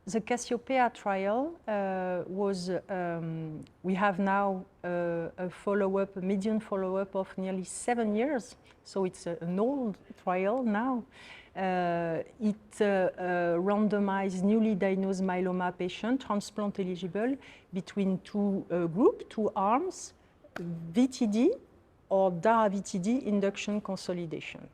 The CASSIOPEIA trial we have now a follow-up, a median follow-up of nearly 7 years. So it's an old trial now. It randomized newly diagnosed myeloma patient, transplant eligible, between two groups, two arms, VTD or Dara-VTD induction consolidation,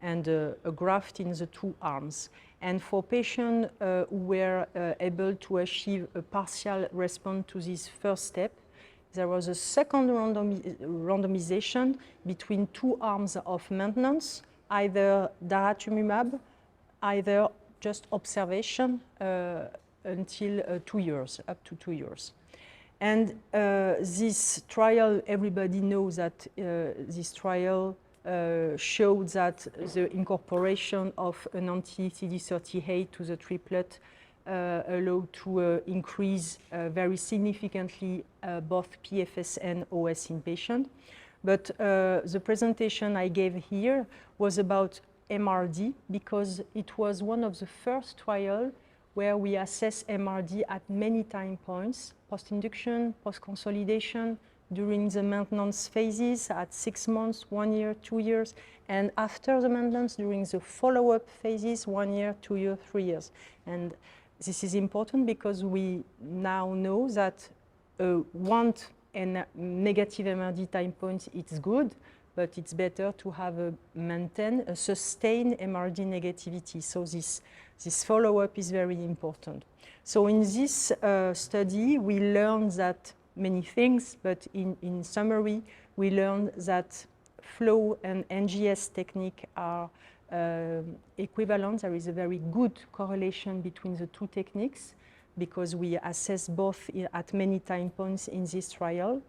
and a graft in the two arms. And for patients who were able to achieve a partial response to this first step, there was a second randomization between two arms of maintenance, either Daratumumab, either just observation until 2 years, up to 2 years. And this trial, everybody knows that this trial showed that the incorporation of an anti-CD38 to the triplet allowed to increase very significantly both PFS and OS in patients. But the presentation I gave here was about MRD because it was one of the first trials where we assess MRD at many time points, post-induction, post-consolidation, during the maintenance phases at 6 months, 1 year, 2 years, and after the maintenance during the follow-up phases, 1 year, 2 years, 3 years. And this is important because we now know that one and negative MRD time points, it's good, but it's better to have a sustained MRD negativity. So this follow-up is very important. So in this study, we learned that many things, but in summary, we learned that flow and NGS technique are equivalent. There is a very good correlation between the two techniques because we assess both at many time points in this trial.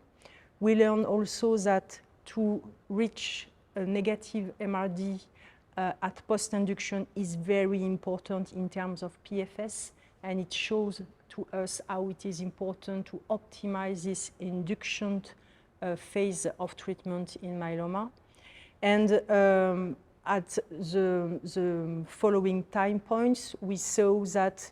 We learned also that to reach a negative MRD at post-induction is very important in terms of PFS, and it shows to us how it is important to optimize this induction phase of treatment in myeloma. And at the following time points, we saw that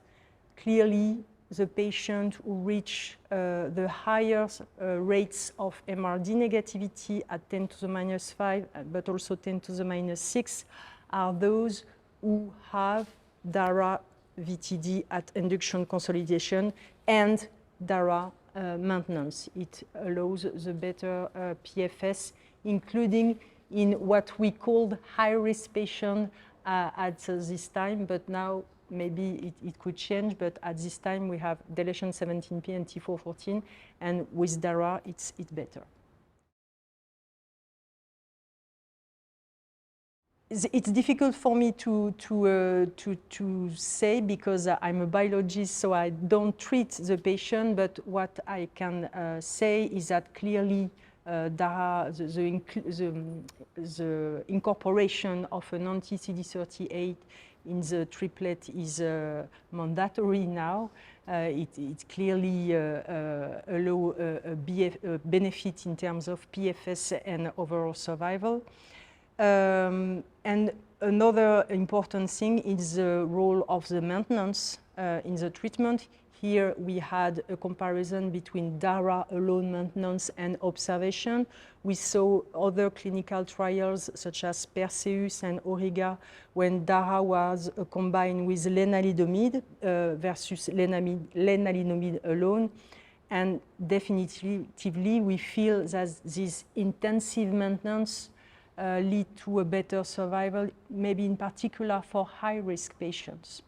clearly the patient who reach the higher rates of MRD negativity at 10 to the minus 5, but also 10 to the minus 6, are those who have Dara-VTD at induction consolidation and Dara maintenance. It allows the better PFS, including in what we called high-risk patient at this time, but now maybe it could change, but at this time we have deletion 17p and T414, and with Dara it's better. It's difficult for me to say because I'm a biologist, so I don't treat the patient, but what I can say is that clearly Dara, the incorporation of an anti-CD38 in the triplet is mandatory now. It clearly allows a benefit in terms of PFS and overall survival. And another important thing is the role of the maintenance in the treatment. Here we had a comparison between Dara alone maintenance and observation. We saw other clinical trials such as Perseus and Auriga when Dara was combined with lenalidomide versus lenalidomide alone. And definitively we feel that this intensive maintenance lead to a better survival, maybe in particular for high-risk patients.